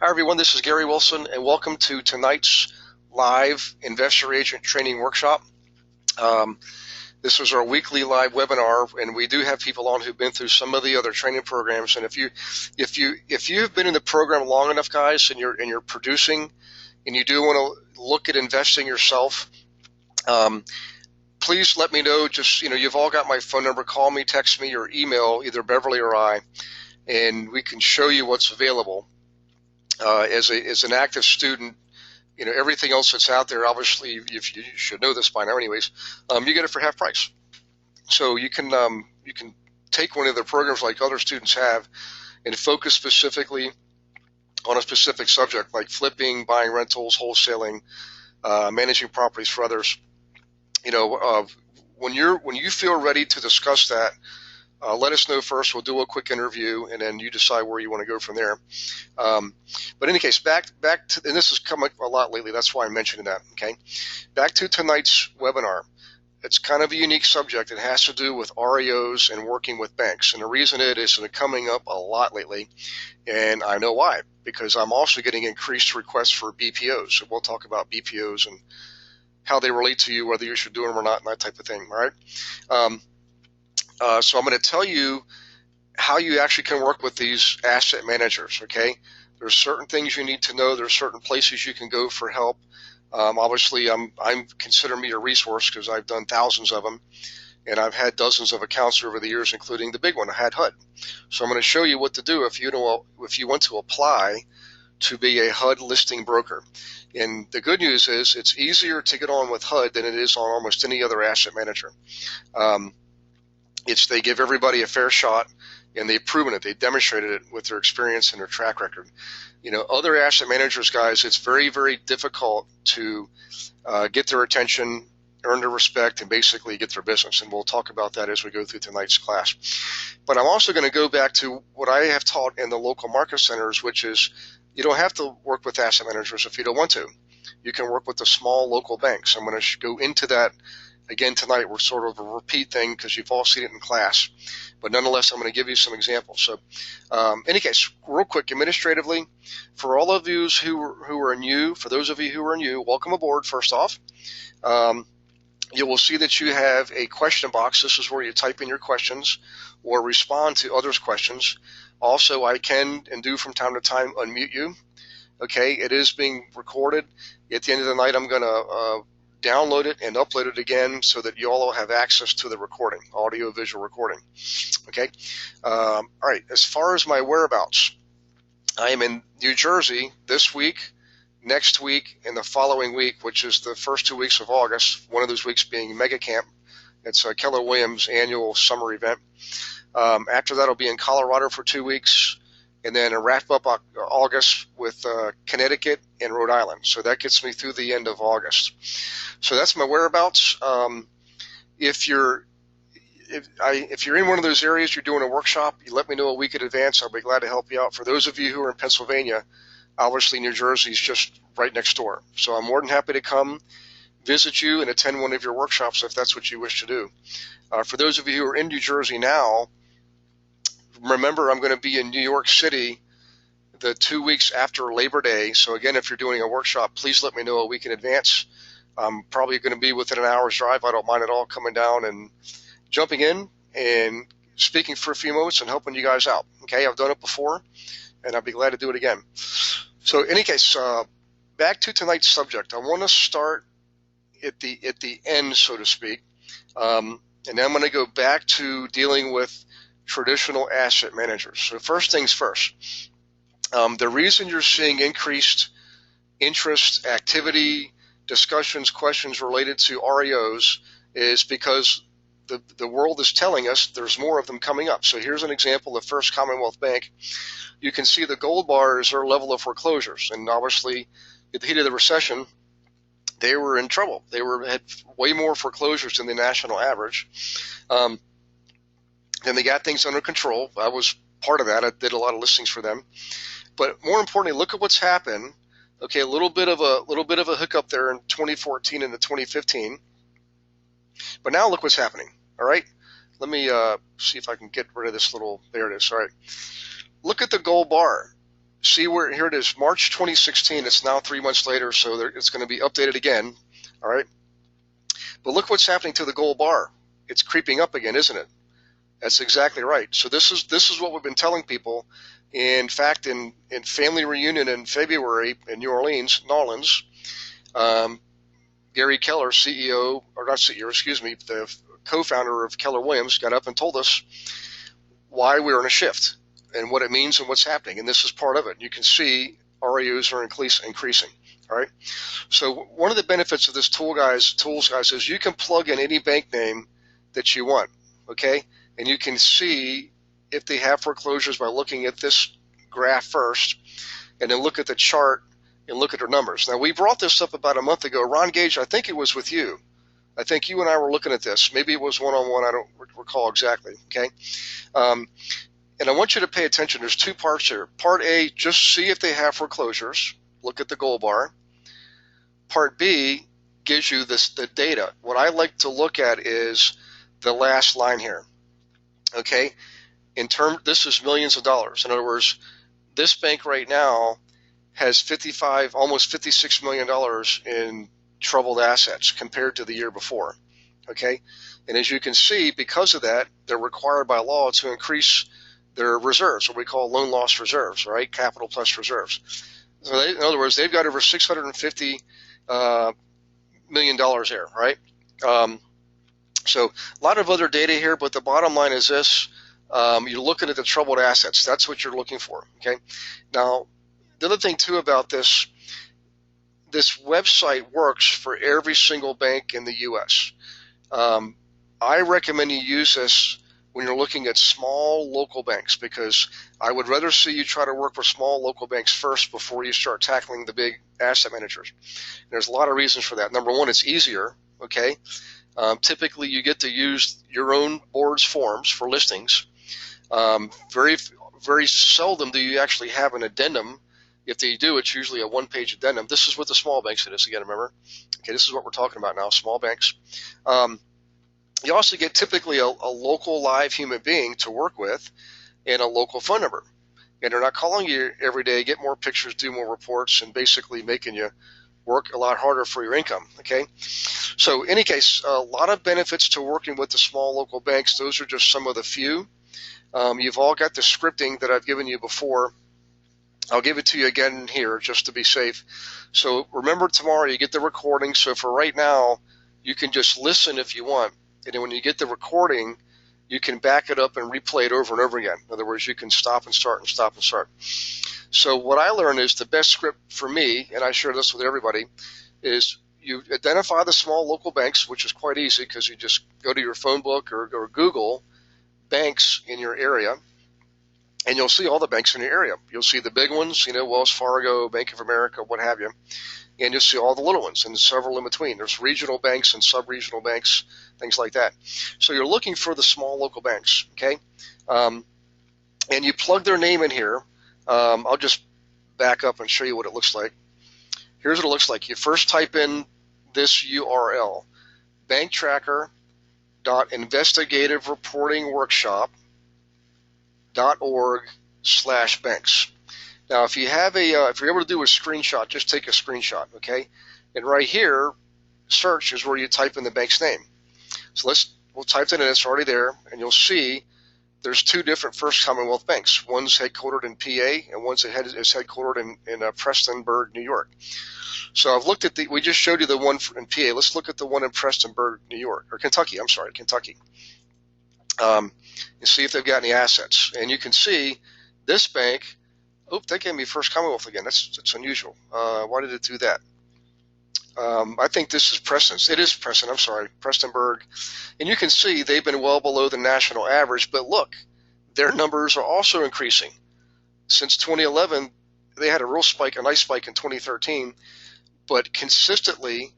Hi everyone, this is Gary Wilson and welcome to tonight's live investor agent training workshop. This was our weekly live webinar, and we do have people on who've been through some of the other training programs. And if you have been in the program long enough, guys, and you're producing, and you do want to look at investing yourself, please let me know. Just you've all got my phone number. Call me, text me, or email either Beverly or I, and we can show you what's available. As an active student, everything else that's out there, obviously, if you should know this by now anyways, you get it for half price. So you can take one of the programs like other students have and focus specifically on a specific subject like flipping, buying rentals, wholesaling, managing properties for others. When you feel ready to discuss that, let us know first. We'll do a quick interview, and then you decide where you want to go from there. But in any case, back to, and this has come up a lot lately. That's why I'm mentioning that. Okay, back to tonight's webinar. It's kind of a unique subject. It has to do with REOs and working with banks, and the reason it is coming up a lot lately, and I know why, because I'm also getting increased requests for BPOs. So we'll talk about BPOs and how they relate to you, whether you should do them or not, and that type of thing. All right. So I'm going to tell you how you actually can work with these asset managers, okay? There's certain things you need to know. There's certain places you can go for help. Obviously, I'm consider me a resource because I've done thousands of them, and I've had dozens of accounts over the years, including the big one. I had HUD. So I'm going to show you what to do if you want to apply to be a HUD listing broker. And the good news is it's easier to get on with HUD than it is on almost any other asset manager. They give everybody a fair shot, and they've proven it. They demonstrated it with their experience and their track record. Other asset managers, guys, it's very, very difficult to get their attention, earn their respect, and basically get their business. And we'll talk about that as we go through tonight's class. But I'm also going to go back to what I have taught in the local market centers, which is you don't have to work with asset managers if you don't want to. You can work with the small local banks. I'm going to go into that again tonight. We're sort of a repeat thing because you've all seen it in class, but nonetheless, I'm going to give you some examples. So, any case, real quick, administratively, for all of you who are new, for those of you who are new, welcome aboard. First off, you will see that you have a question box. This is where you type in your questions or respond to others' questions. Also, I can and do from time to time unmute you. Okay, it is being recorded. At the end of the night, I'm going to download it and upload it again so that you all have access to the recording, audio-visual recording. Okay. All right. As far as my whereabouts, I am in New Jersey this week, next week, and the following week, which is the first 2 weeks of August, one of those weeks being Mega Camp. It's Keller Williams' annual summer event. After that, I'll be in Colorado for 2 weeks, and then wrap up August with Connecticut and Rhode Island. So that gets me through the end of August. So that's my whereabouts. If you're in one of those areas, you're doing a workshop, you let me know a week in advance. I'll be glad to help you out. For those of you who are in Pennsylvania, obviously New Jersey is just right next door. So I'm more than happy to come visit you and attend one of your workshops if that's what you wish to do. For those of you who are in New Jersey now, remember, I'm going to be in New York City the 2 weeks after Labor Day. So again, if you're doing a workshop, please let me know a week in advance. I'm probably going to be within an hour's drive. I don't mind at all coming down and jumping in and speaking for a few moments and helping you guys out. Okay, I've done it before, and I'll be glad to do it again. So in any case, back to tonight's subject. I want to start at the end, so to speak, and then I'm going to go back to dealing with traditional asset managers. So first things first, the reason you're seeing increased interest, activity, discussions, questions related to REOs is because the world is telling us there's more of them coming up. So here's an example of First Commonwealth Bank. You can see the gold bar is their level of foreclosures, and obviously at the heat of the recession, they were in trouble. They had way more foreclosures than the national average. And they got things under control. I was part of that. I did a lot of listings for them. But more importantly, look at what's happened. Okay, a little bit of a hiccup there in 2014 into 2015. But now look what's happening. All right, let me see if I can get rid of this little. There it is. All right, look at the gold bar. see where, here it is, March 2016. It's now 3 months later, so it's going to be updated again. All right. But look what's happening to the gold bar. It's creeping up again, isn't it? That's exactly right. So this is what we've been telling people. In fact, in family reunion in February in New Orleans, Gary Keller, CEO, or not CEO, excuse me, the co-founder of Keller Williams, got up and told us why we're in a shift and what it means and what's happening. And this is part of it. You can see REOs are increasing. All right. So one of the benefits of this tools guys, is you can plug in any bank name that you want. Okay. And you can see if they have foreclosures by looking at this graph first, and then look at the chart and look at their numbers. Now, we brought this up about a month ago. Ron Gage, I think it was with you. I think you and I were looking at this. Maybe it was one-on-one. I don't recall exactly. Okay. And I want you to pay attention. There's two parts here. Part A, just see if they have foreclosures. Look at the gold bar. Part B gives you the data. What I like to look at is the last line here. Okay. This is millions of dollars. In other words, this bank right now has almost $56 million in troubled assets compared to the year before. Okay. And as you can see, because of that, they're required by law to increase their reserves, what we call loan loss reserves, right? Capital plus reserves. So in other words, they've got over $650 million there, right? So a lot of other data here, but the bottom line is this. You're looking at the troubled assets. That's what you're looking for, okay? Now, the other thing, too, about this website works for every single bank in the U.S. I recommend you use this when you're looking at small local banks, because I would rather see you try to work with small local banks first before you start tackling the big asset managers. And there's a lot of reasons for that. Number one, it's easier, okay? Typically, you get to use your own board's forms for listings. Very, very seldom do you actually have an addendum. If they do, it's usually a one-page addendum. This is what the small banks it is, again, remember? Okay, this is what we're talking about now, small banks. You also get typically a local live human being to work with and a local phone number. And they're not calling you every day, get more pictures, do more reports, and basically making you work a lot harder for your income, okay? So in any case, a lot of benefits to working with the small local banks. Those are just some of the few. You've all got the scripting that I've given you before. I'll give it to you again here just to be safe. So remember, tomorrow you get the recording. So for right now, you can just listen if you want. And then when you get the recording, you can back it up and replay it over and over again. In other words, you can stop and start and stop and start. So what I learned is the best script for me, and I share this with everybody, is you identify the small local banks, which is quite easy because you just go to your phone book or Google banks in your area, and you'll see all the banks in your area. You'll see the big ones, Wells Fargo, Bank of America, what have you, and you'll see all the little ones and several in between. There's regional banks and sub-regional banks, things like that. So you're looking for the small local banks, okay? And you plug their name in here. I'll just back up and show you what it looks like. Here's what it looks like. You first type in this URL, banktracker.investigativereportingworkshop.org/banks. Now, if you're able to do a screenshot, just take a screenshot, okay? And right here, search is where you type in the bank's name. So we'll type it in, it's already there, and you'll see there's two different First Commonwealth banks. One's headquartered in PA, and one's is headquartered in Prestonburg, New York. So I've looked at we just showed you the one in PA. Let's look at the one in Prestonburg, New York, or Kentucky. I'm sorry, Kentucky. And see if they've got any assets. And you can see this bank. Oh, they gave me First Commonwealth again. That's unusual. Why did it do that? I think this is Preston's. It is Preston. I'm sorry, Prestonburg. And you can see they've been well below the national average. But look, their numbers are also increasing. Since 2011, they had a nice spike in 2013. But consistently,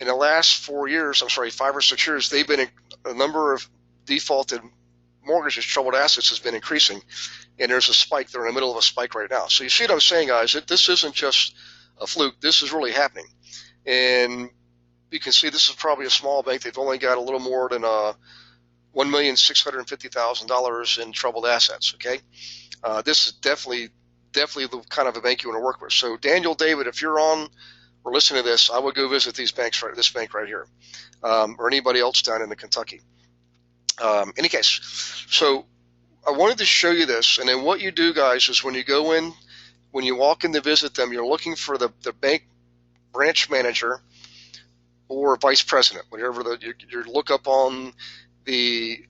in the last 5 or 6 years, they've been a number of defaulted mortgages, troubled assets has been increasing. And there's a spike. They're in the middle of a spike right now. So you see what I'm saying, guys? This isn't just a fluke. This is really happening. And you can see this is probably a small bank. They've only got a little more than $1,650,000 in troubled assets, okay? This is definitely definitely the kind of a bank you want to work with. So Daniel, David, if you're on or listening to this, I would go visit these banks, this bank right here, or anybody else down in the Kentucky. Any case, so I wanted to show you this, and then what you do, guys, is when you go in, when you walk in to visit them, you're looking for the bank branch manager or vice president, whatever you look up on the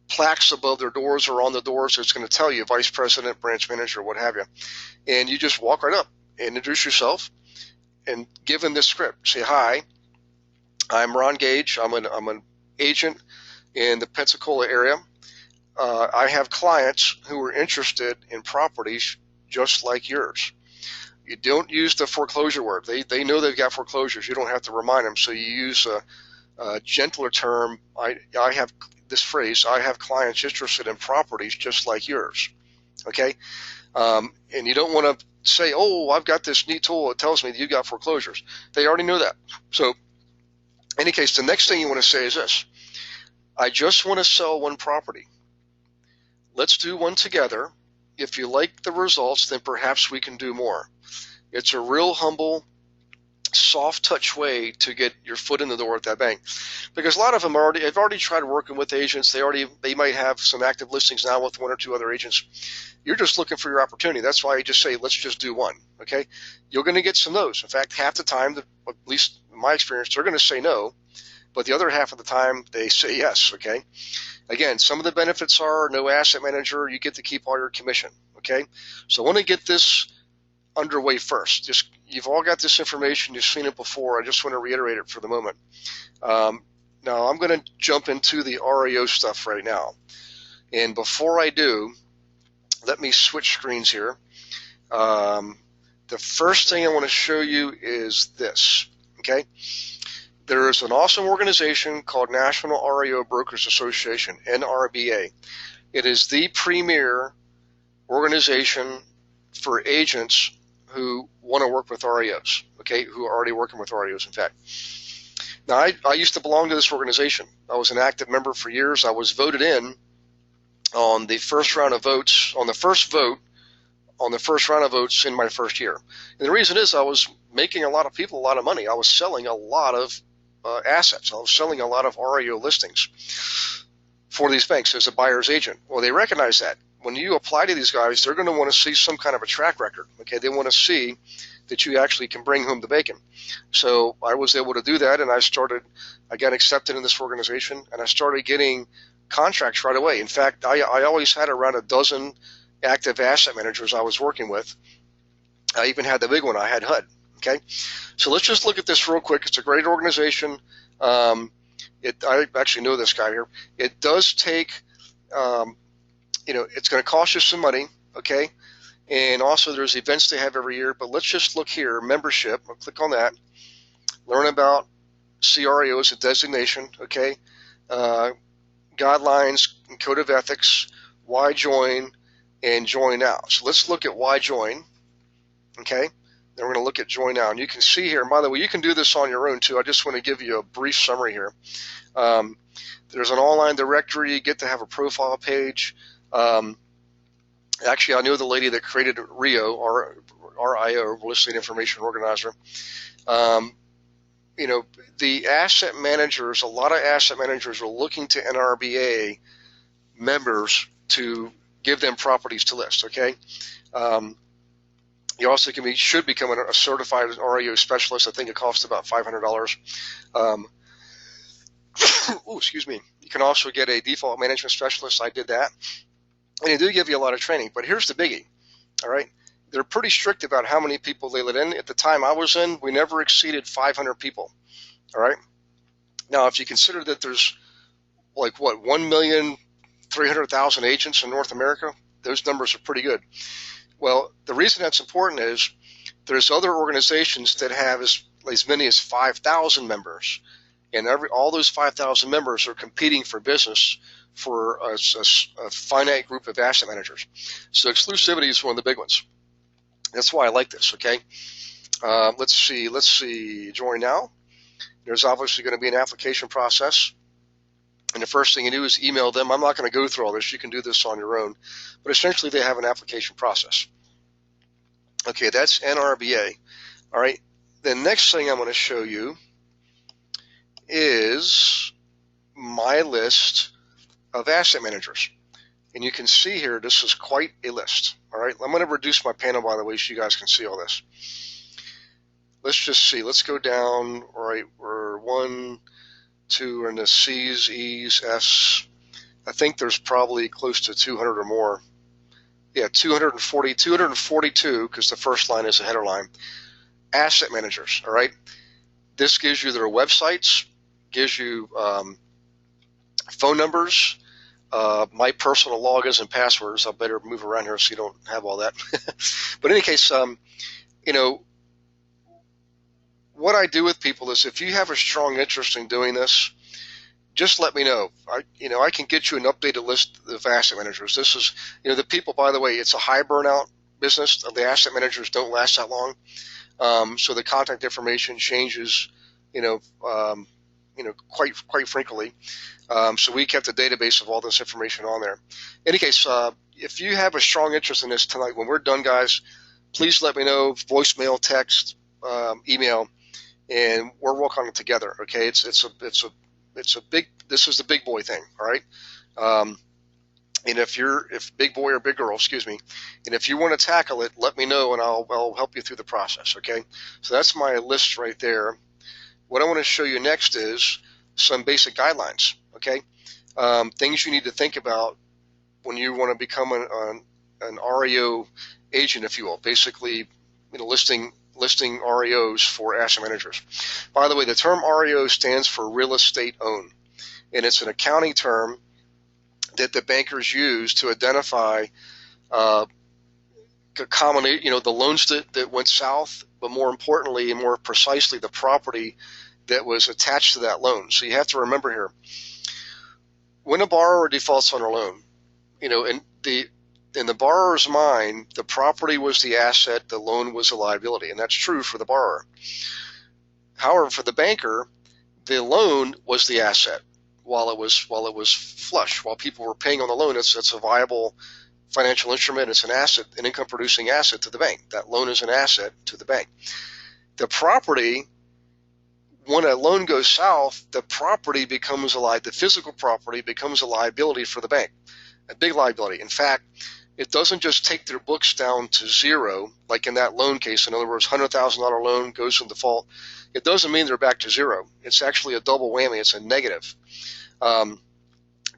plaques above their doors or on the doors. It's going to tell you vice president, branch manager, what have you, and you just walk right up, introduce yourself, and give them this script. Say, hi, I'm Ron Gage. I'm an agent in the Pensacola area. I have clients who are interested in properties just like yours. You don't use the foreclosure word. They know they've got foreclosures. You don't have to remind them. So you use a gentler term. I have this phrase, I have clients interested in properties just like yours. Okay? And you don't want to say, oh, I've got this neat tool that tells me that you got foreclosures. They already know that. So in any case, the next thing you want to say is this. I just want to sell one property. Let's do one together. If you like the results, then perhaps we can do more. It's a real humble, soft touch way to get your foot in the door at that bank, because a lot of them have already tried working with agents. They might have some active listings now with one or two other agents. You're just looking for your opportunity. That's why you just say, let's just do one. Okay, you're going to get some no's. In fact, half the time, at least in my experience, they're going to say no, but the other half of the time they say yes. Okay. Again, some of the benefits are no asset manager. You get to keep all your commission. Okay, so I want to get this underway first. You've all got this information. You've seen it before. I just want to reiterate it for the moment. Now I'm going to jump into the REO stuff right now. And before I do, let me switch screens here. The first thing I want to show you is this. Okay. There is an awesome organization called National REO Brokers Association, Nrba. It is the premier organization for agents who want to work with REOs, okay, who are already working with REOs, in fact. Now, I used to belong to this organization. I was an active member for years. I was voted in on the first round of votes, on the first round of votes in my first year. And the reason is I was making a lot of people a lot of money. I was selling a lot of assets. I was selling a lot of REO listings for these banks as a buyer's agent. Well, they recognize that. When you apply to these guys, they're going to want to see some kind of a track record. Okay, they want to see that you actually can bring home the bacon. So I was able to do that, and I got accepted in this organization, and I started getting contracts right away. In fact, I always had around a dozen active asset managers I was working with. I even had the big one. I had HUD. Okay, so let's just look at this real quick. It's a great organization. I actually know this guy here. It does take, it's going to cost you some money, okay? And also there's events they have every year. But let's just look here, membership. I'll click on that. Learn about CREO as a designation, okay? Guidelines and code of ethics, why join, and join now. So let's look at why join, okay? Then we're going to look at join now. And you can see here, by the way, you can do this on your own too. I just want to give you a brief summary here. There's an online directory. You get to have a profile page. Actually, I know the lady that created REO, RIO, Listing Information Organizer. The asset managers, a lot of asset managers are looking to Nrba members to give them properties to list, okay? You also should become a certified REO specialist. I think it costs about $500. Excuse me. You can also get a default management specialist. I did that. And they do give you a lot of training. But here's the biggie, all right? They're pretty strict about how many people they let in. At the time I was in, we never exceeded 500 people, all right? Now, if you consider that there's 1,300,000 agents in North America, those numbers are pretty good. Well, the reason that's important is there's other organizations that have as many as 5,000 members, and all those 5,000 members are competing for business for a finite group of asset managers. So exclusivity is one of the big ones. That's why I like this, okay? Let's see, join now. There's obviously going to be an application process. And the first thing you do is email them. I'm not going to go through all this. You can do this on your own. But essentially, they have an application process. Okay, that's Nrba. All right. The next thing I'm going to show you is my list of asset managers. And you can see here, this is quite a list. All right. I'm going to reduce my panel, by the way, so you guys can see all this. Let's just see. Let's go down. All right. We're 1, 2, we're in the C's, E's, F's. I think there's probably close to 200 or more. Yeah, 240, 242, because the first line is a header line. Asset managers, all right? This gives you their websites, gives you phone numbers, my personal logins and passwords. I better move around here so you don't have all that. But in any case, you know, what I do with people is if you have a strong interest in doing this, just let me know. I can get you an updated list of asset managers. This is, the people, by the way, it's a high burnout business. The asset managers don't last that long. So the contact information changes, quite frequently. So we kept a database of all this information on there. In any case, if you have a strong interest in this tonight, when we're done, guys, please let me know, voicemail, text, email, and we're working on it together. Okay. This is the big boy thing. All right. And if big boy or big girl, excuse me, and if you want to tackle it, let me know and I'll help you through the process. Okay. So that's my list right there. What I want to show you next is some basic guidelines. Okay. Things you need to think about when you want to become an REO agent, if you will, basically, listing REOs for asset managers. By the way, the term REO stands for real estate owned, and it's an accounting term that the bankers use to identify the loans that went south, but more importantly and more precisely, the property that was attached to that loan. So you have to remember here, when a borrower defaults on a loan, in the borrower's mind, the property was the asset, the loan was a liability, and that's true for the borrower. However, for the banker, the loan was the asset while it was flush, while people were paying on the loan. It's a viable financial instrument. It's an asset, an income-producing asset to the bank. That loan is an asset to the bank. The property, when a loan goes south, the property becomes the physical property becomes a liability for the bank, a big liability. In fact, it doesn't just take their books down to zero, like in that loan case. In other words, $100,000 loan goes in default. It doesn't mean they're back to zero. It's actually a double whammy. It's a negative. The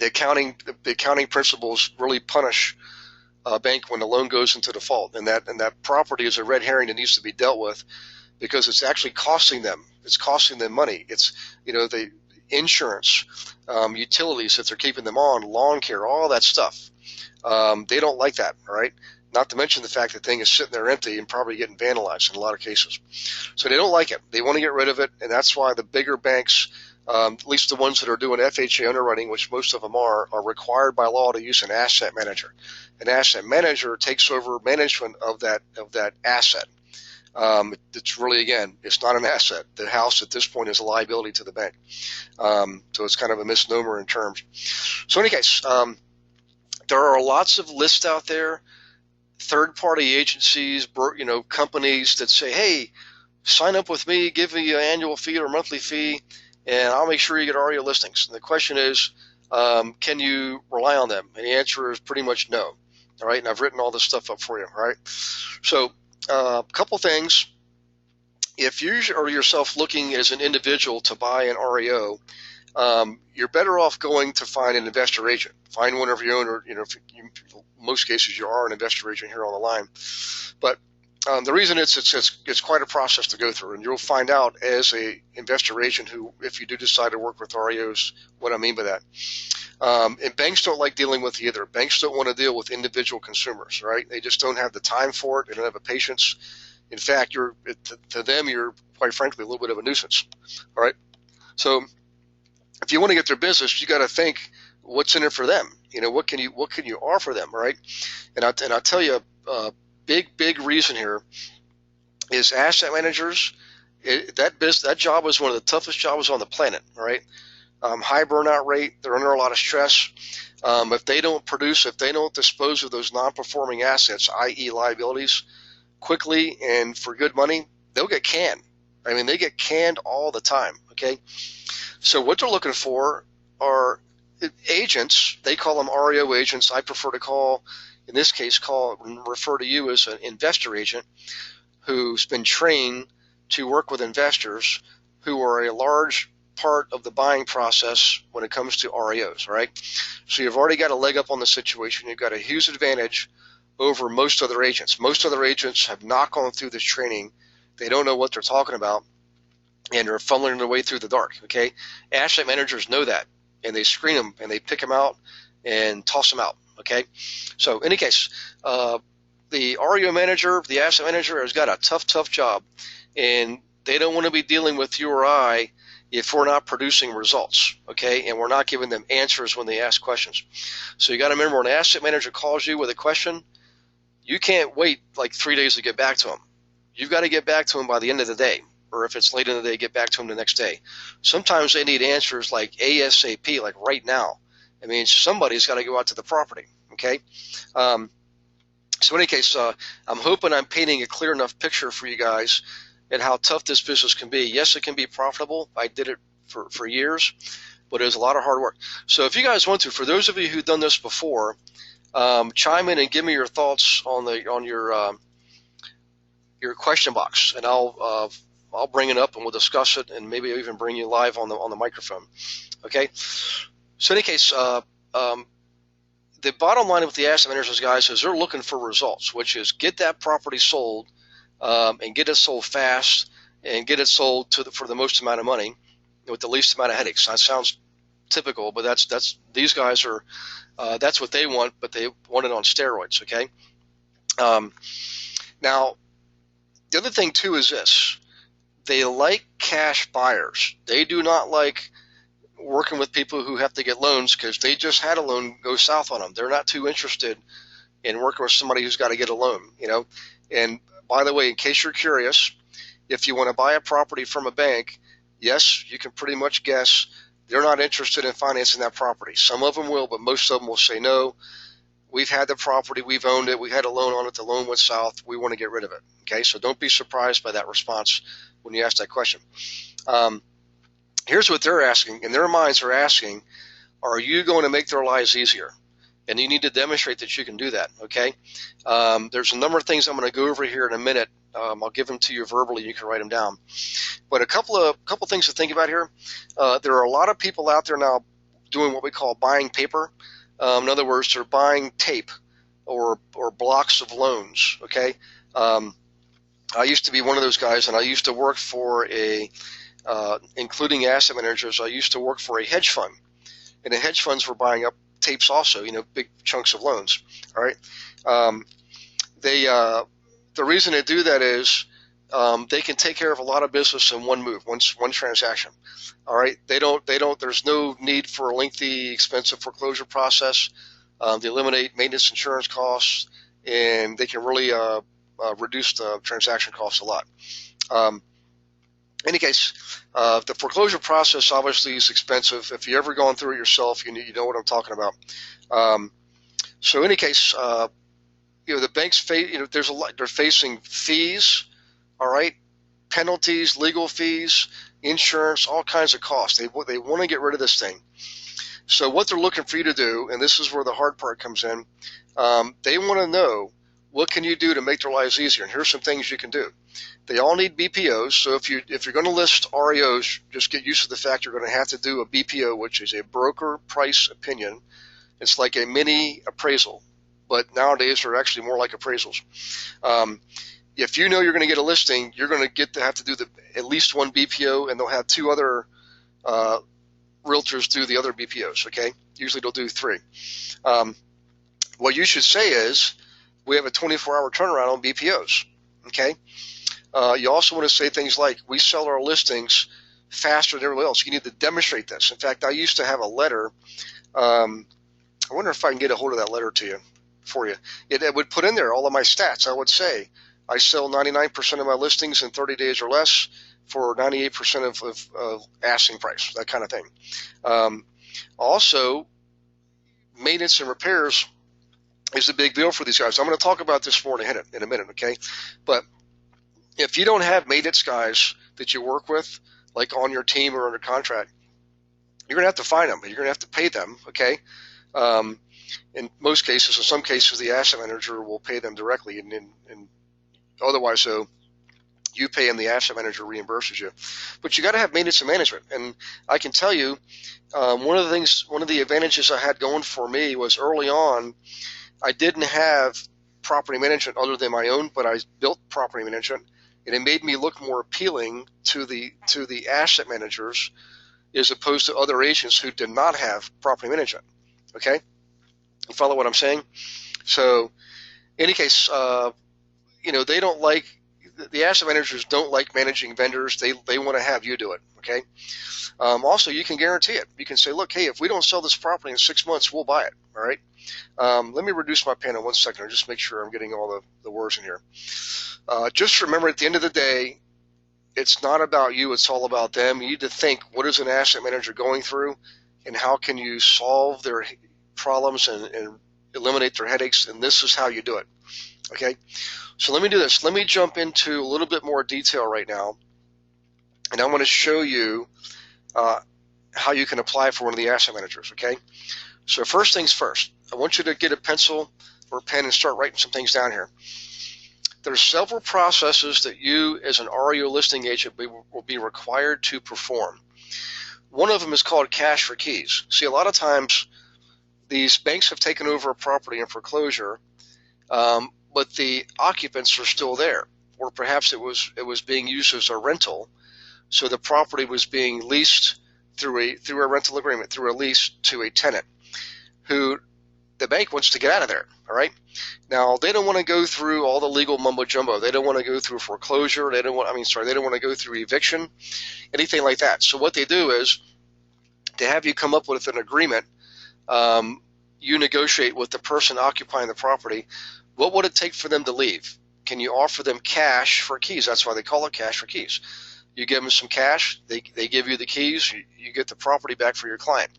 accounting principles really punish a bank when the loan goes into default, and that property is a red herring that needs to be dealt with because it's actually costing them. It's costing them money. It's the insurance, utilities that they're keeping them on, lawn care, all that stuff. They don't like that, all right? Not to mention the fact that thing is sitting there empty and probably getting vandalized in a lot of cases. So they don't like it. They want to get rid of it, and that's why the bigger banks, at least the ones that are doing FHA underwriting, which most of them are required by law to use an asset manager. An asset manager takes over management of that asset. It's really, again, it's not an asset. The house at this point is a liability to the bank. So it's kind of a misnomer in terms. So in any case, there are lots of lists out there, third-party agencies, companies that say, hey, sign up with me, give me an annual fee or monthly fee, and I'll make sure you get REO listings. And the question is, can you rely on them? And the answer is pretty much no. All right, and I've written all this stuff up for you. All right, so a couple things. If you are yourself looking as an individual to buy an REO, you're better off going to find an investor agent. Find one of your own, or in most cases you are an investor agent here on the line. But the reason it's quite a process to go through, and you'll find out as a investor agent who, if you do decide to work with REOs, what I mean by that. And banks don't like dealing with either. Banks don't want to deal with individual consumers, right? They just don't have the time for it. They don't have the patience. In fact, to them, you're quite frankly a little bit of a nuisance. All right. So if you want to get their business, you got to think what's in it for them. What can you offer them, right? And I'll tell you a big reason here is asset managers. That job is one of the toughest jobs on the planet. All right. High burnout rate. They're under a lot of stress. If they don't produce, if they don't dispose of those non-performing assets, i.e. liabilities, quickly and for good money, they'll get canned. I mean, they get canned all the time, okay? So what they're looking for are agents. They call them REO agents. I prefer to call, in this case, refer to you as an investor agent who's been trained to work with investors who are a large part of the buying process when it comes to REOs, right? So you've already got a leg up on the situation. You've got a huge advantage over most other agents. Most other agents have not gone through this training. They don't know what they're talking about, and they're fumbling their way through the dark, okay? Asset managers know that, and they screen them, and they pick them out and toss them out, okay? So in any case, the REO manager, the asset manager, has got a tough job, and they don't want to be dealing with you or I if we're not producing results, okay, and we're not giving them answers when they ask questions. So you got to remember, when an asset manager calls you with a question, you can't wait like 3 days to get back to them. You've got to get back to them by the end of the day, or if it's late in the day, get back to them the next day. Sometimes they need answers like ASAP, like right now. I mean, somebody's got to go out to the property, okay? So in any case, I'm hoping I'm painting a clear enough picture for you guys and how tough this business can be. Yes, it can be profitable. I did it for years, but it was a lot of hard work. So if you guys want to, for those of you who've done this before, chime in and give me your thoughts on your question box, and I'll bring it up and we'll discuss it, and maybe I'll even bring you live on the microphone. Okay. So in any case, the bottom line with the asset managers, guys, is they're looking for results, which is get that property sold. And get it sold fast, and get it sold for the most amount of money with the least amount of headaches. That sounds typical, but that's these guys are that's what they want, but they want it on steroids. Okay. Now, the other thing too is this: they like cash buyers. They do not like working with people who have to get loans because they just had a loan go south on them. They're not too interested in working with somebody who's got to get a loan. And by the way, in case you're curious, if you want to buy a property from a bank, yes, you can pretty much guess they're not interested in financing that property. Some of them will, but most of them will say, no, we've had the property, we've owned it, we had a loan on it, the loan went south, we want to get rid of it. Okay, so don't be surprised by that response when you ask that question. Here's what they're asking. In their minds, they're asking, are you going to make their lives easier? And you need to demonstrate that you can do that, okay? There's a number of things I'm going to go over here in a minute. I'll give them to you verbally. You can write them down. But a couple things to think about here. There are a lot of people out there now doing what we call buying paper. In other words, they're buying tape or blocks of loans, okay? I used to be one of those guys, and I used to work for including asset managers, I used to work for a hedge fund. And the hedge funds were buying up tapes also, big chunks of loans. All right. The reason they do that is they can take care of a lot of business in one move, one transaction. All right. There's no need for a lengthy, expensive foreclosure process. They eliminate maintenance insurance costs, and they can really reduce the transaction costs a lot. In any case, the foreclosure process obviously is expensive. If you've ever gone through it yourself, you know what I'm talking about. So in any case, the banks there's a lot. They're facing fees, all right, penalties, legal fees, insurance, all kinds of costs. They want to get rid of this thing. So what they're looking for you to do, and this is where the hard part comes in, they want to know, what can you do to make their lives easier? And here's some things you can do. They all need BPOs. So if you're going to list REOs, just get used to the fact you're going to have to do a BPO, which is a broker price opinion. It's like a mini appraisal, but nowadays they're actually more like appraisals. If you know you're going to get a listing, you're going to have to do at least one BPO, and they'll have two other realtors do the other BPOs. Okay, usually they'll do 3. What you should say is, we have a 24-hour turnaround on BPOs. Okay. You also want to say things like, we sell our listings faster than everyone else. You need to demonstrate this. In fact, I used to have a letter. I wonder if I can get a hold of that letter for you. It would put in there all of my stats. I would say, I sell 99% of my listings in 30 days or less for 98% of asking price, that kind of thing. Also, maintenance and repairs is a big deal for these guys. I'm going to talk about this more in a minute, okay? But if you don't have maintenance guys that you work with, like on your team or under contract, you're going to have to find them. You're going to have to pay them, okay? In most cases, in some cases, the asset manager will pay them directly, and otherwise, so you pay them, the asset manager reimburses you. But you got to have maintenance and management. And I can tell you, one of the advantages I had going for me was early on, I didn't have property management other than my own, but I built property management, and it made me look more appealing to the asset managers as opposed to other agents who did not have property management. Okay, you follow what I'm saying? So, in any case, they don't like, the asset managers don't like managing vendors. They want to have you do it. Okay. Also, you can guarantee it. You can say, look, hey, if we don't sell this property in 6 months, we'll buy it. All right. Let me reduce my pen in 1 second, or just make sure I'm getting all the words in here. Just remember, at the end of the day, it's not about you. It's all about them. You need to think, what is an asset manager going through, and how can you solve their problems and eliminate their headaches, and this is how you do it. Okay. So let me do this. Let me jump into a little bit more detail right now, and I want to show you how you can apply for one of the asset managers. Okay. So first things first, I want you to get a pencil or a pen and start writing some things down here. There's several processes that you as an REO listing agent will be required to perform. One of them is called cash for keys. See, a lot of times these banks have taken over a property in foreclosure, but the occupants are still there, or perhaps it was being used as a rental, so the property was being leased through a rental agreement, through a lease to a tenant who the bank wants to get out of there. All right. Now, they don't want to go through all the legal mumbo jumbo. They don't want to go through foreclosure. They don't want to go through eviction, anything like that. So what they do is they have you come up with an agreement. You negotiate with the person occupying the property. What would it take for them to leave? Can you offer them cash for keys? That's why they call it cash for keys. You give them some cash, they give you the keys, you get the property back for your client.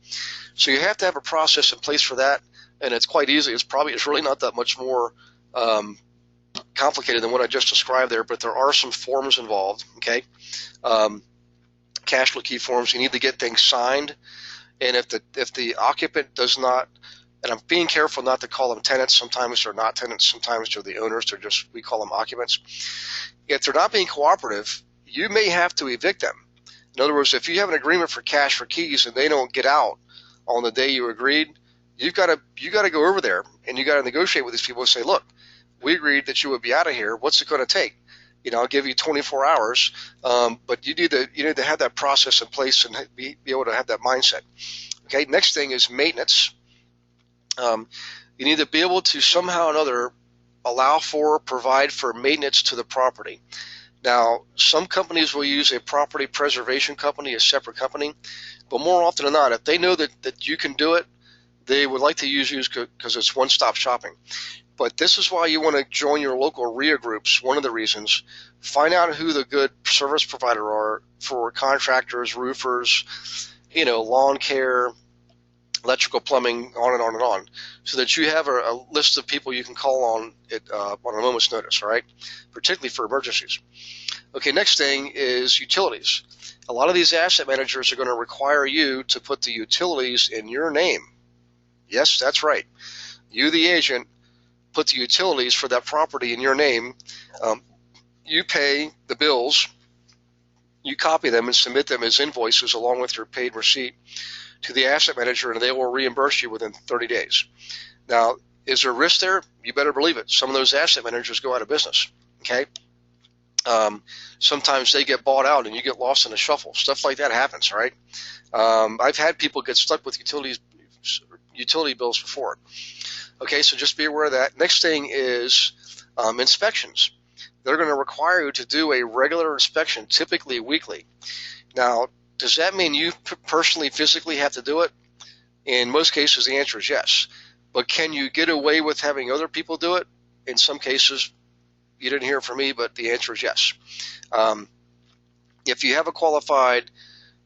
So you have to have a process in place for that, and it's quite easy. It's really not that much more complicated than what I just described there, but there are some forms involved, okay? Cash flow key forms. You need to get things signed, and if the occupant does not, and I'm being careful not to call them tenants. Sometimes they're not tenants. Sometimes they're the owners. We call them occupants. If they're not being cooperative, you may have to evict them. In other words, if you have an agreement for cash for keys and they don't get out on the day you agreed, you got to go over there and you got to negotiate with these people and say, look, we agreed that you would be out of here. What's it going to take? I'll give you 24 hours, but you need to have that process in place and be able to have that mindset. Okay. Next thing is maintenance. You need to be able to somehow or another provide for maintenance to the property. Now, some companies will use a property preservation company, a separate company, but more often than not, if they know that you can do it, they would like to use you because it's one-stop shopping. But this is why you want to join your local REO groups. One of the reasons, find out who the good service provider are for contractors, roofers, lawn care, electrical, plumbing, on and on and on, so that you have a list of people you can call on a moment's notice, all right, particularly for emergencies. Okay, next thing is utilities. A lot of these asset managers are going to require you to put the utilities in your name. Yes, that's right. You, the agent, put the utilities for that property in your name. You pay the bills, you copy them and submit them as invoices along with your paid receipt to the asset manager, and they will reimburse you within 30 days. Now, is there risk there? You better believe it. Some of those asset managers go out of business, okay? Sometimes they get bought out and you get lost in the shuffle. Stuff like that happens, right? I've had people get stuck with utility bills before. Okay, so just be aware of that. Next thing is inspections. They're going to require you to do a regular inspection, typically weekly. Now, does that mean you personally, physically have to do it? In most cases, the answer is yes. But can you get away with having other people do it? In some cases, you didn't hear from me, but the answer is yes. If you have a qualified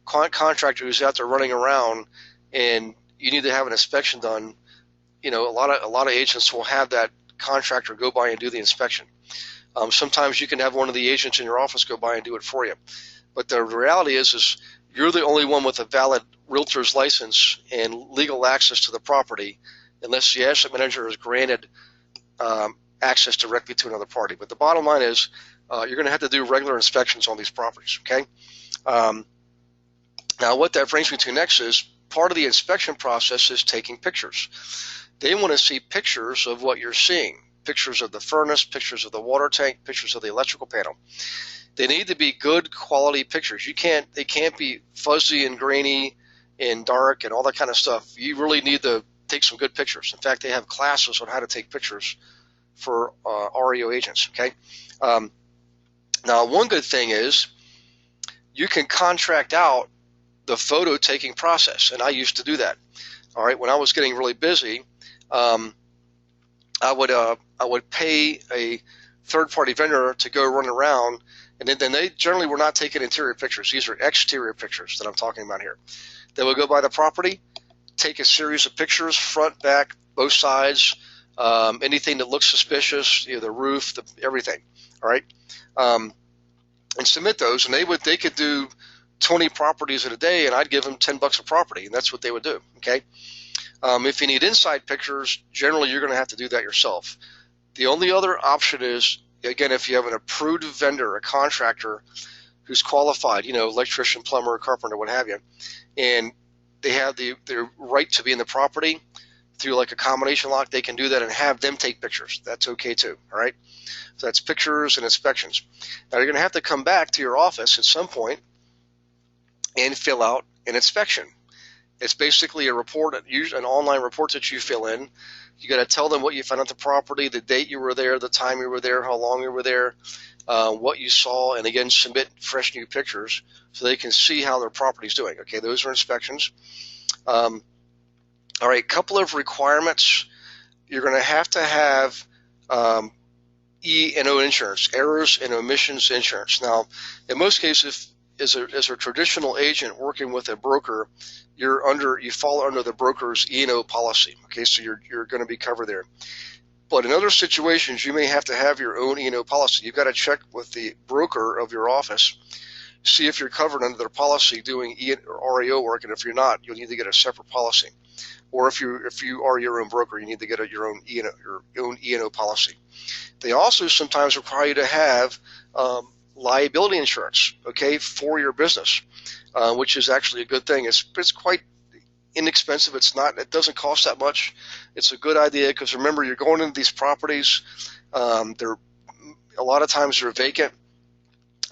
contractor who's out there running around and you need to have an inspection done, you know, a lot of agents will have that contractor go by and do the inspection. Sometimes you can have one of the agents in your office go by and do it for you. But the reality is you're the only one with a valid realtor's license and legal access to the property, unless the asset manager is granted access directly to another party. But the bottom line is you're going to have to do regular inspections on these properties, okay? Now, what that brings me to next is part of the inspection process is taking pictures. They want to see pictures of what you're seeing, pictures of the furnace, pictures of the water tank, pictures of the electrical panel. They need to be good quality pictures. They can't be fuzzy and grainy and dark and all that kind of stuff. You really need to take some good pictures. In fact, they have classes on how to take pictures for REO agents, okay? Now, one good thing is you can contract out the photo taking process, and I used to do that. All right, when I was getting really busy, I would pay a third-party vendor to go run around, and then they generally were not taking interior pictures. These are exterior pictures that I'm talking about here. They would go by the property, take a series of pictures, front, back, both sides, anything that looks suspicious, you know, the roof, everything. All right, and submit those, and they could do 20 properties in a day, and I'd give them $10 a property, and that's what they would do. Okay. If you need inside pictures, generally you're going to have to do that yourself. The only other option is, again, if you have an approved vendor, a contractor who's qualified, you know, electrician, plumber, carpenter, what have you, and they have the right to be in the property through like a combination lock, they can do that and have them take pictures. That's okay too. All right. So that's pictures and inspections. Now you're going to have to come back to your office at some point and fill out an inspection. It's basically a report, an online report that you fill in. You got to tell them what you found at the property, the date you were there, the time you were there, how long you were there, what you saw, and again, submit fresh new pictures so they can see how their property's doing. Okay, those are inspections. All right, couple of requirements. You're going to have E&O insurance, errors and omissions insurance. Now, in most cases, as a traditional agent working with a broker, you fall under the broker's E&O policy. Okay, so you're going to be covered there. But in other situations, you may have to have your own E&O policy. You've got to check with the broker of your office, see if you're covered under their policy doing REO work, and if you're not, you'll need to get a separate policy. Or if you are your own broker, you need to get your own E&O policy. They also sometimes require you to have liability insurance, okay, for your business, which is actually a good thing. It's quite inexpensive. It doesn't cost that much. It's a good idea because remember, you're going into these properties. They're a lot of times they're vacant.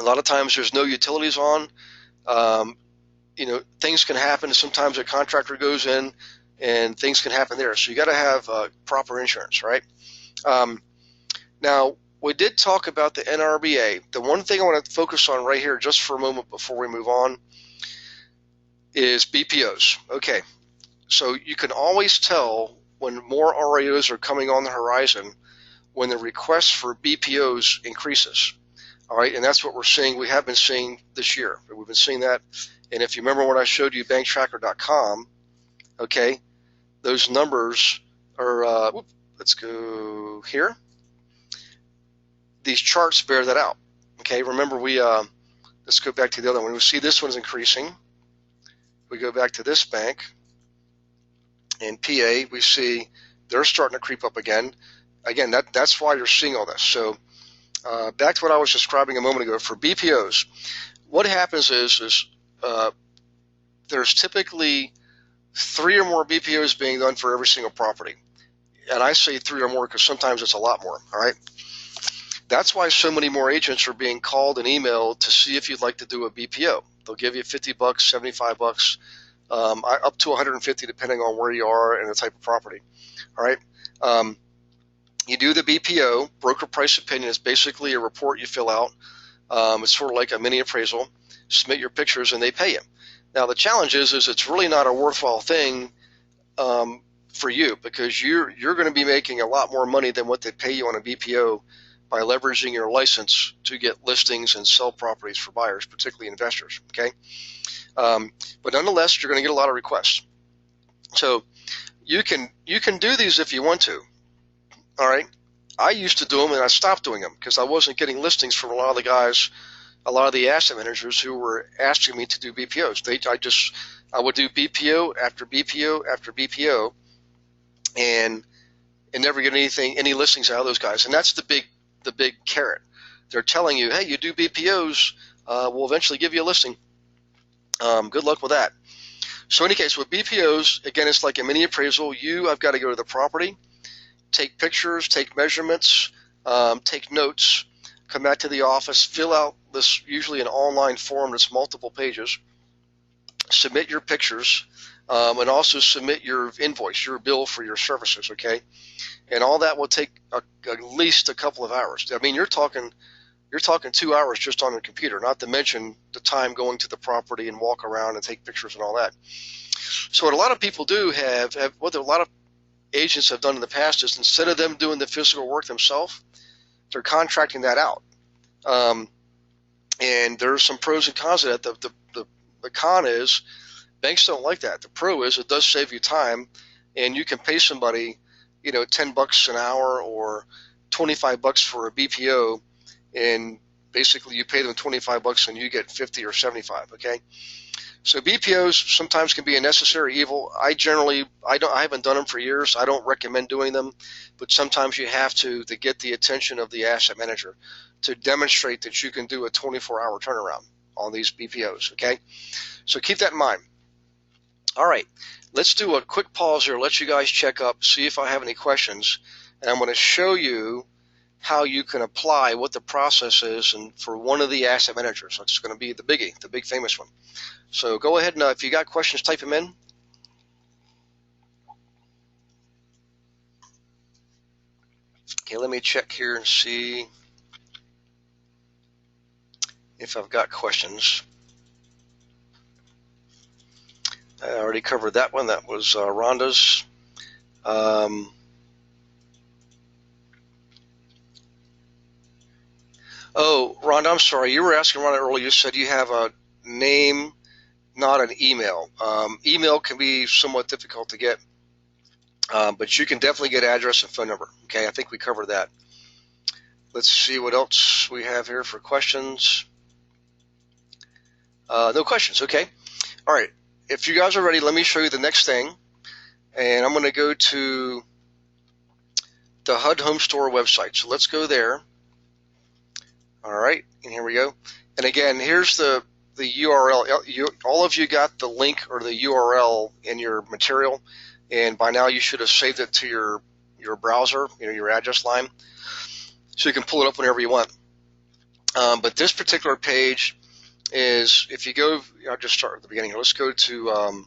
A lot of times there's no utilities on. You know, things can happen. Sometimes a contractor goes in and things can happen there. So you got to have proper insurance, right? Now, we did talk about the Nrba. The one thing I want to focus on right here just for a moment before we move on is BPOs. Okay, so you can always tell when more REOs are coming on the horizon when the request for BPOs increases. All right, and that's what we're seeing. We have been seeing this year. We've been seeing that. And if you remember when I showed you banktracker.com, okay, those numbers are, let's go here. These charts bear that out. Okay, remember let's go back to the other one. We see this one's increasing. We go back to this bank. In PA, we see they're starting to creep up again. Again, that's why you're seeing all this. So back to what I was describing a moment ago. For BPOs, what happens is there's typically 3 or more BPOs being done for every single property. And I say 3 or more because sometimes it's a lot more, all right? That's why so many more agents are being called and emailed to see if you'd like to do a BPO. They'll give you $50, $75, up to $150 depending on where you are and the type of property, all right? You do the BPO, broker price opinion is basically a report you fill out. It's sort of like a mini appraisal. Submit your pictures and they pay you. Now the challenge is it's really not a worthwhile thing for you because you're going to be making a lot more money than what they pay you on a BPO by leveraging your license to get listings and sell properties for buyers, particularly investors, okay? But nonetheless, you're going to get a lot of requests. So you can do these if you want to. All right. I used to do them, and I stopped doing them because I wasn't getting listings from a lot of the guys, a lot of the asset managers who were asking me to do BPOs. I would do BPO after BPO after BPO, and never get any listings out of those guys. And that's the big carrot. They're telling you, hey, you do BPOs, we'll eventually give you a listing. Good luck with that. So in any case, with BPOs, again, it's like a mini appraisal. I've got to go to the property, take pictures, take measurements, take notes, come back to the office, fill out this, usually an online form that's multiple pages, submit your pictures, and also submit your invoice, your bill for your services, okay? And all that will take at least a couple of hours. I mean, you're talking 2 hours just on the computer, not to mention the time going to the property and walk around and take pictures and all that. So what a lot of people do what a lot of agents have done in the past is, instead of them doing the physical work themselves, they're contracting that out. And there's some pros and cons of that. The con is banks don't like that. The pro is it does save you time, and you can pay somebody, $10 an hour or $25 for a BPO, and basically you pay them $25 and you get 50 or 75. Okay, so BPOs sometimes can be a necessary evil. I haven't done them for years. I don't recommend doing them, but sometimes you have to get the attention of the asset manager to demonstrate that you can do a 24-hour turnaround on these BPOs. Okay, so keep that in mind. All right, let's do a quick pause here, let you guys check up, see if I have any questions, and I'm going to show you how you can apply what the process is and for one of the asset managers. That's going to be the biggie, the big famous one. So go ahead and if you got questions, type them in. Okay, let me check here and see if I've got questions. I already covered that one. That was Rhonda's. Oh, Rhonda, I'm sorry. You were asking Rhonda earlier. You said you have a name, not an email. Email can be somewhat difficult to get, but you can definitely get address and phone number. Okay, I think we covered that. Let's see what else we have here for questions. No questions. Okay. All right. If you guys are ready, let me show you the next thing. And I'm going to go to the HUD Home Store website. So let's go there. All right. And here we go. And again, here's the URL. All of you got the link or the URL in your material. And by now you should have saved it to your browser, your address line. So you can pull it up whenever you want. But this particular page is, if you go, I'll just start at the beginning. Let's go to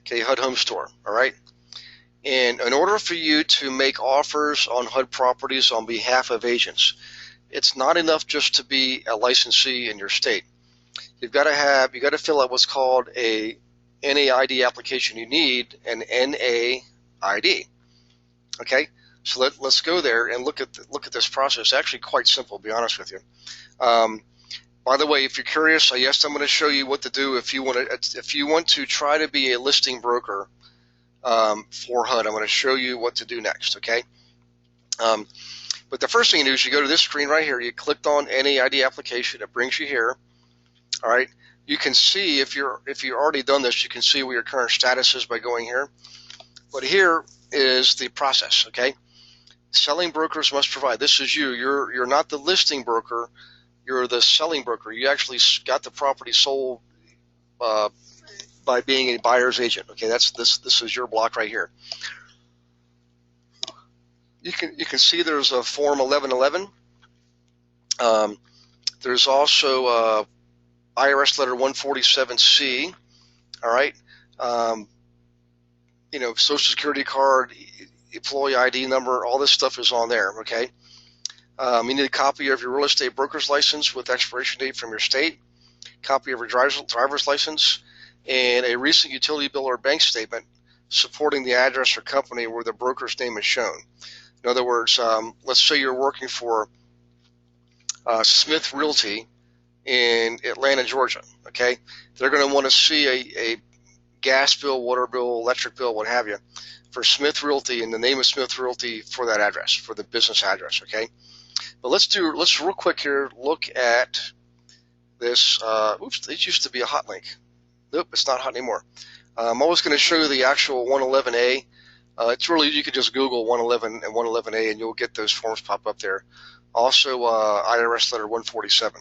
HUD Home Store. All right. And in order for you to make offers on HUD properties on behalf of agents, it's not enough just to be a licensee in your state. You got to fill out what's called a NAID application. You need an NAID. Okay. So let's go there and look at this process. It's actually quite simple, to be honest with you. By the way, if you're curious, yes, I'm going to show you what to do if you want to try to be a listing broker for HUD. I'm going to show you what to do next. Okay. But the first thing you do is you go to this screen right here. You clicked on NAID application. It brings you here. All right. You can see if you're already done this, you can see what your current status is by going here. But here is the process. Okay. Selling brokers must provide. This is you. You're not the listing broker. You're the selling broker. You actually got the property sold by being a buyer's agent. Okay, this is your block right here. You can see there's a form 1111. There's also IRS letter 147C. All right. Social Security card, employee ID number, all this stuff is on there. Okay. You need a copy of your real estate broker's license with expiration date from your state, copy of your driver's license, and a recent utility bill or bank statement supporting the address or company where the broker's name is shown. In other words, let's say you're working for Smith Realty in Atlanta, Georgia. Okay, they're going to want to see gas bill, water bill, electric bill, what have you, for Smith Realty and the name of Smith Realty for that address, for the business address, okay? But let's real quick here, look at this. Oops, it used to be a hot link. Nope, it's not hot anymore. I'm always going to show you the actual 111A. It's really, you can just Google 111 and 111A and you'll get those forms pop up there. Also, IRS letter 147.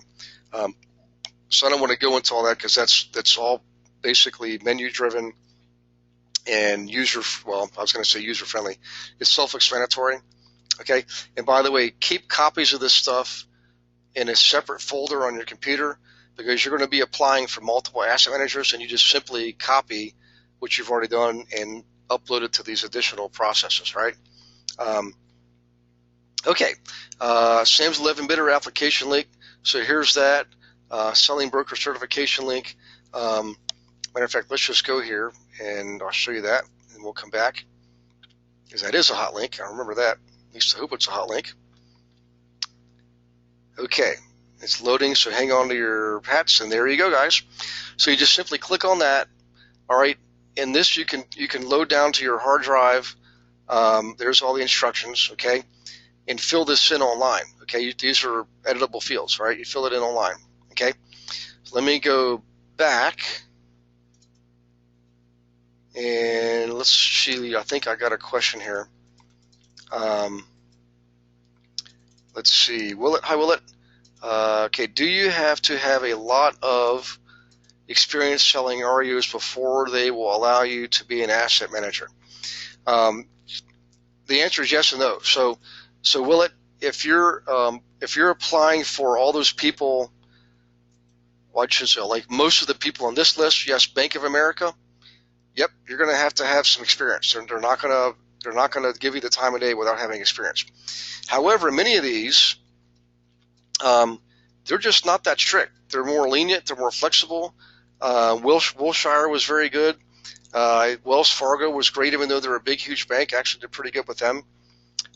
So I don't want to go into all that because that's all basically menu driven and well, I was going to say user friendly. It's self-explanatory. Okay. And by the way, keep copies of this stuff in a separate folder on your computer because you're going to be applying for multiple asset managers and you just simply copy what you've already done and upload it to these additional processes, right? Okay. Sam's 11 bidder application link. So here's that. Selling broker certification link. Matter of fact, let's just go here and I'll show you that and we'll come back because that is a hot link. I remember that. At least I hope it's a hot link. Okay, it's loading, so hang on to your hats, and there you go, guys. So you just simply click on that. All right, and this you can load down to your hard drive. There's all the instructions, okay, and fill this in online. Okay, these are editable fields, right? You fill it in online. Okay, so let me go back, and let's see. I think I got a question here. Let's see. Hi, Willett. Okay, do you have to have a lot of experience selling REOs before they will allow you to be an asset manager? The answer is yes and no. So Willett, if you're applying for all those people, well, I should say, like most of the people on this list, yes, Bank of America. Yep, you're going to have some experience. They're not going to give you the time of day without having experience. However, many of these, they're just not that strict. They're more lenient. They're more flexible. Wilshire was very good. Wells Fargo was great, even though they're a big, huge bank. Actually, did pretty good with them.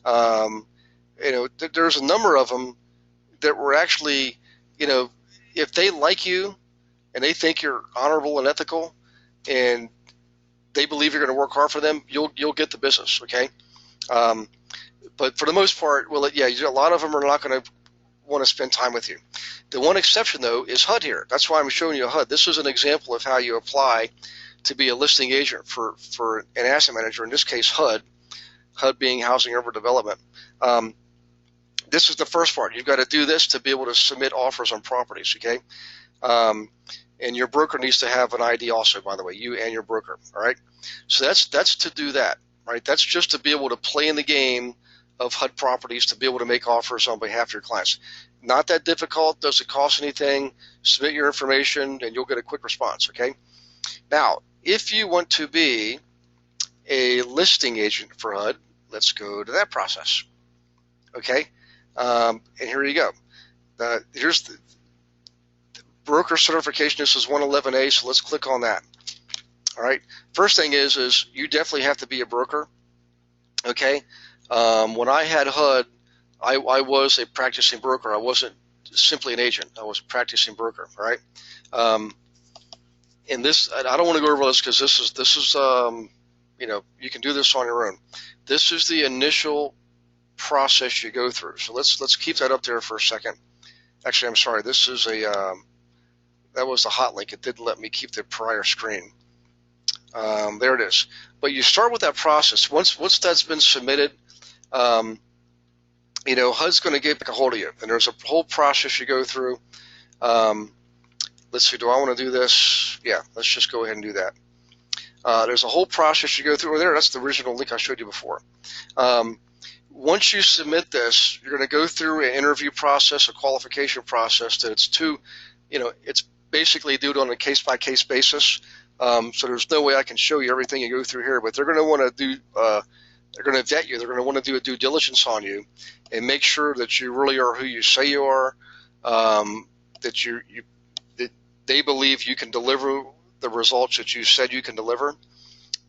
There's a number of them that were actually, if they like you and they think you're honorable and ethical, and they believe you're going to work hard for them, you'll get the business. Okay. But for the most part, well, yeah, a lot of them are not going to want to spend time with you. The one exception, though, is HUD here. That's why I'm showing you a HUD. This is an example of how you apply to be a listing agent for an asset manager, in this case, HUD being Housing Urban Development. This is the first part. You've got to do this to be able to submit offers on properties, okay? And your broker needs to have an ID also, by the way, you and your broker, all right? So that's to do that, right? That's just to be able to play in the game of HUD properties, to be able to make offers on behalf of your clients. Not that difficult, doesn't cost anything. Submit your information and you'll get a quick response, okay? Now, if you want to be a listing agent for HUD, let's go to that process, okay? And here you go. Here's the broker certification. This is 111A, so let's click on that. All right. First thing is you definitely have to be a broker, okay? When I had HUD, I was a practicing broker. I wasn't simply an agent. I was a practicing broker, all right? And this, I don't want to go over this because this is you can do this on your own. This is the initial process you go through. So let's keep that up there for a second. Actually, I'm sorry. This is that was the hot link. It didn't let me keep the prior screen. There it is. But you start with that process. Once that's been submitted, HUD's going to get back a hold of you, and there's a whole process you go through. Let's see. Do I want to do this? Yeah. Let's just go ahead and do that. There's a whole process you go through. There, that's the original link I showed you before. Once you submit this, you're going to go through an interview process, a qualification process that it's basically due on a case-by-case basis. So there's no way I can show you everything you go through here, but they're going to want to do, they're going to vet you. They're going to want to do a due diligence on you and make sure that you really are who you say you are, that that they believe you can deliver the results that you said you can deliver.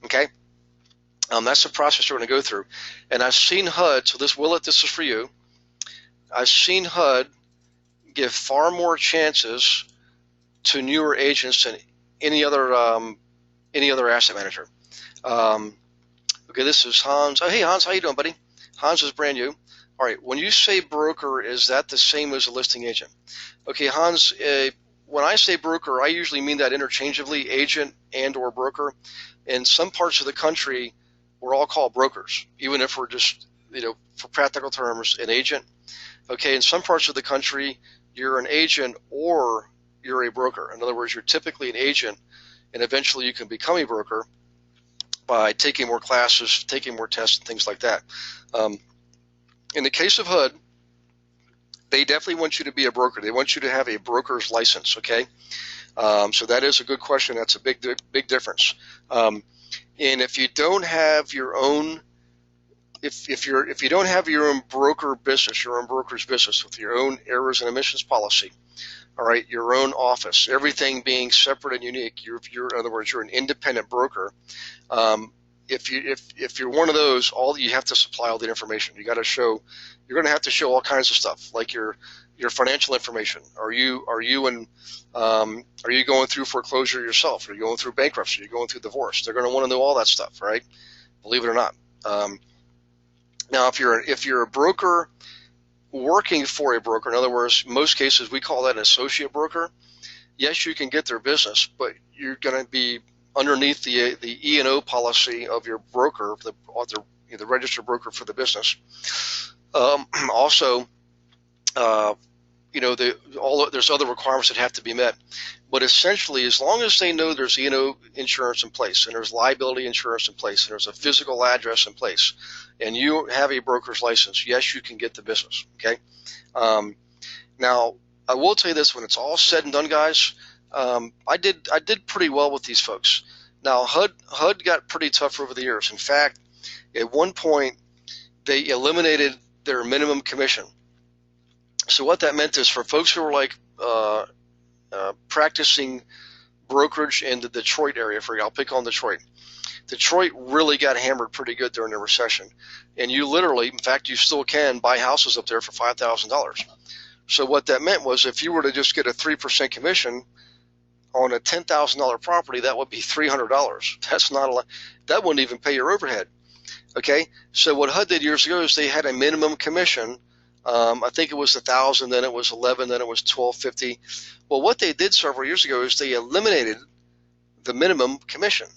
Okay. That's the process you're going to go through. And I've seen HUD, so this is for you. I've seen HUD give far more chances to newer agents than any other any other asset manager. Okay, this is Hans. Oh, hey, Hans, how you doing, buddy? Hans is brand new. All right, when you say broker, is that the same as a listing agent? Okay, Hans, when I say broker, I usually mean that interchangeably, agent and or broker. In some parts of the country, we're all called brokers, even if we're just, for practical terms, an agent. Okay, in some parts of the country, you're an agent or you're a broker. In other words, you're typically an agent, and eventually you can become a broker by taking more classes, taking more tests, and things like that. In the case of HUD, they definitely want you to be a broker. They want you to have a broker's license, okay? So that is a good question. That's a big difference. And if you don't have your own, if you don't have your own broker business, your own broker's business with your own errors and omissions policy, all right, your own office, everything being separate and unique. In other words, you're an independent broker. If you're one of those, you have to supply all the information. You're going to have to show all kinds of stuff, like your financial information. Are you going through foreclosure yourself? Are you going through bankruptcy? Are you going through divorce? They're going to want to know all that stuff, right? Believe it or not. Now, if you're a broker working for a broker, in other words, most cases we call that an associate broker. Yes, you can get their business, but you're going to be underneath the E&O policy of your broker, the registered broker for the business. Also, there's other requirements that have to be met. But essentially, as long as they know there's E&O insurance in place, and there's liability insurance in place, and there's a physical address in place, and you have a broker's license, yes, you can get the business. Okay. Now, I will tell you this: when it's all said and done, guys, I did pretty well with these folks. Now, HUD got pretty tough over the years. In fact, at one point, they eliminated their minimum commission. So what that meant is for folks who were like practicing brokerage in the Detroit area, I'll pick on Detroit. Detroit really got hammered pretty good during the recession. And you literally, in fact, you still can buy houses up there for $5,000. So what that meant was if you were to just get a 3% commission on a $10,000 property, that would be $300. That's not a lot. That wouldn't even pay your overhead. Okay, so what HUD did years ago is they had a minimum commission. I think it was $1,000, then it was $11, then it was $1,250. Well, what they did several years ago is they eliminated the minimum commission.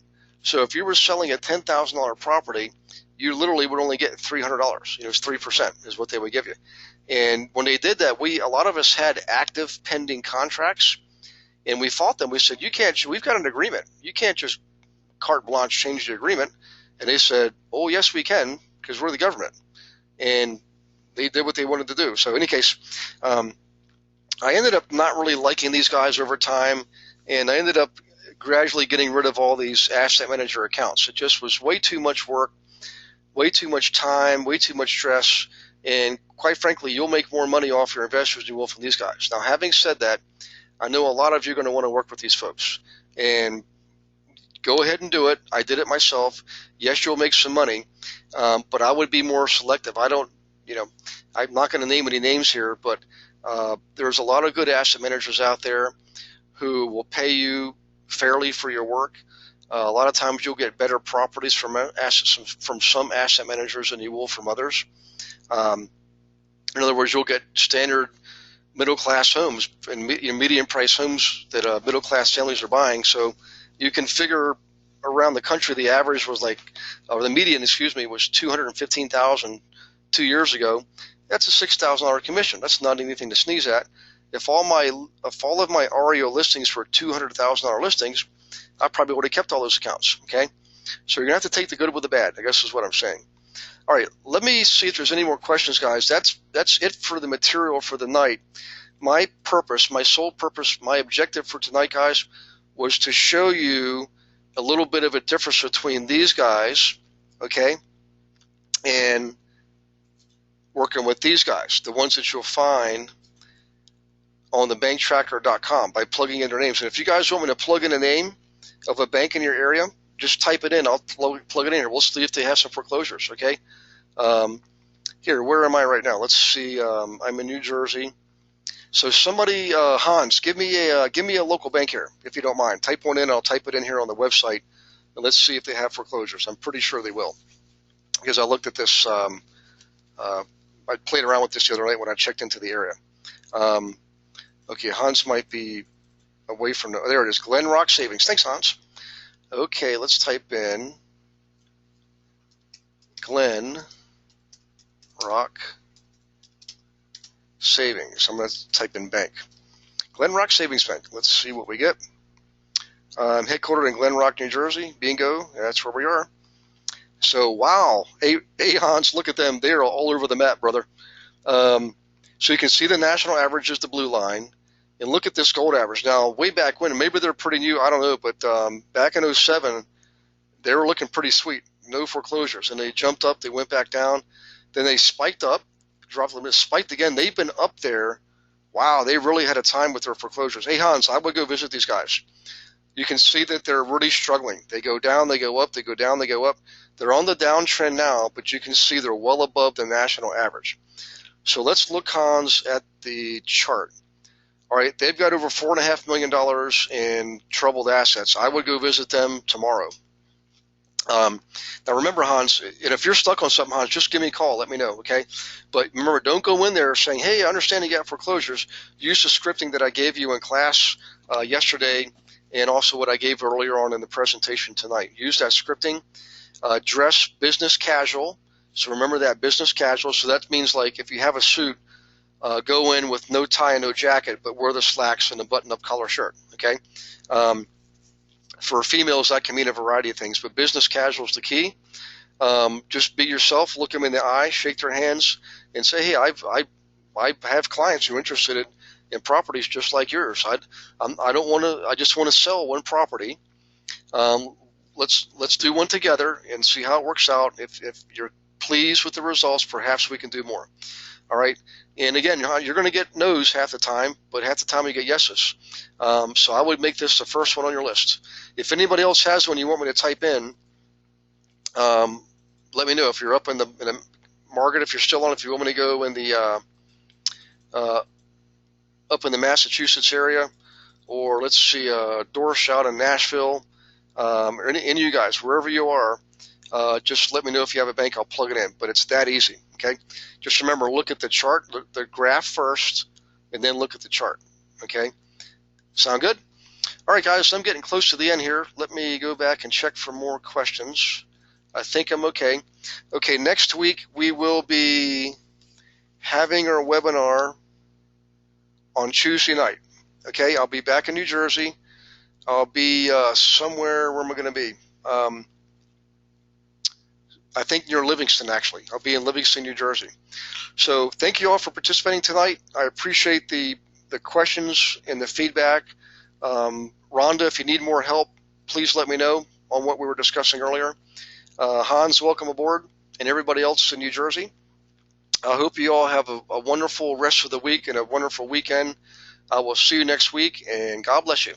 So if you were selling a $10,000 property, you literally would only get $300. It was 3% is what they would give you. And when they did that, a lot of us had active pending contracts, and we fought them. We said, we've got an agreement. You can't just carte blanche change the agreement. And they said, oh, yes, we can, because we're the government. And they did what they wanted to do. So in any case, I ended up not really liking these guys over time, and I ended up gradually getting rid of all these asset manager accounts. It just was way too much work, way too much time, way too much stress, and quite frankly, you'll make more money off your investors than you will from these guys. Now, having said that, I know a lot of you are going to want to work with these folks, and go ahead and do it. I did it myself. Yes, you'll make some money, but I would be more selective. I'm not going to name any names here, but there's a lot of good asset managers out there who will pay you fairly for your work. A lot of times you'll get better properties from some asset managers than you will from others. In other words, you'll get standard middle-class homes and medium-price homes that middle-class families are buying. So you can figure around the country, the average was the median, was $215,000 2 years ago. That's a $6,000 commission. That's not anything to sneeze at. If all of my REO listings were $200,000 listings, I probably would have kept all those accounts. Okay, so you're gonna have to take the good with the bad, I guess is what I'm saying. All right, let me see if there's any more questions, guys. That's it for the material for the night. My purpose, my sole purpose, my objective for tonight, guys, was to show you a little bit of a difference between these guys, okay, and working with these guys, the ones that you'll find on the banktracker.com by plugging in their names. And if you guys want me to plug in a name of a bank in your area, just type it in. I'll plug it in here. We'll see if they have some foreclosures, okay? Here, where am I right now? Let's see. I'm in New Jersey. So somebody, Hans, give me a local bank here, if you don't mind. Type one in. I'll type it in here on the website and let's see if they have foreclosures. I'm pretty sure they will, because I looked at this. I played around with this the other night when I checked into the area. Okay, Hans might be away from the, there it is, Glen Rock Savings. Thanks, Hans. Okay, let's type in Glen Rock Savings. I'm going to type in bank. Glen Rock Savings Bank. Let's see what we get. Headquartered in Glen Rock, New Jersey. Bingo. That's where we are. So, wow. Hey, Hans, look at them. They are all over the map, brother. So you can see the national average is the blue line. And look at this gold average. Now, way back when, maybe they're pretty new, I don't know, but back in 07, they were looking pretty sweet. No foreclosures. And they jumped up. They went back down. Then they spiked up, dropped a little bit, spiked again. They've been up there. Wow, they really had a time with their foreclosures. Hey, Hans, I would go visit these guys. You can see that they're really struggling. They go down, they go up, they go down, they go up. They're on the downtrend now, but you can see they're well above the national average. So let's look, Hans, at the chart. All right, they've got over $4.5 million in troubled assets. I would go visit them tomorrow. Now remember, Hans, and if you're stuck on something, Hans, just give me a call. Let me know, okay? But remember, don't go in there saying, hey, I understand you got foreclosures. Use the scripting that I gave you in class yesterday, and also what I gave earlier on in the presentation tonight. Use that scripting. Dress business casual. So remember that, business casual. So that means, like, if you have a suit, go in with no tie and no jacket, but wear the slacks and a button-up collar shirt, okay? For females, that can mean a variety of things, but business casual is the key. Just be yourself, look them in the eye, shake their hands, and say, hey, I have clients who are interested in properties just like yours. I don't want to. I just want to sell one property. Let's do one together and see how it works out. If you're pleased with the results, perhaps we can do more. All right. And again, you're going to get no's half the time, but half the time you get yeses. So I would make this the first one on your list. If anybody else has one you want me to type in, let me know. If you're up in the Margaret, if you're still on, if you want me to go in the up in the Massachusetts area, or let's see, Dorsch out in Nashville, or any of you guys, wherever you are, just let me know if you have a bank. I'll plug it in. But it's that easy. Okay. Just remember, look at the chart, the graph first, and then look at the chart. Okay. Sound good? All right, guys. I'm getting close to the end here. Let me go back and check for more questions. I think I'm okay. Okay. Next week we will be having our webinar on Tuesday night. Okay. I'll be back in New Jersey. I'll be somewhere. Where am I going to be? I think near Livingston, actually. I'll be in Livingston, New Jersey. So thank you all for participating tonight. I appreciate the questions and the feedback. Rhonda, if you need more help, please let me know on what we were discussing earlier. Hans, welcome aboard, and everybody else in New Jersey. I hope you all have a wonderful rest of the week and a wonderful weekend. I will see you next week, and God bless you.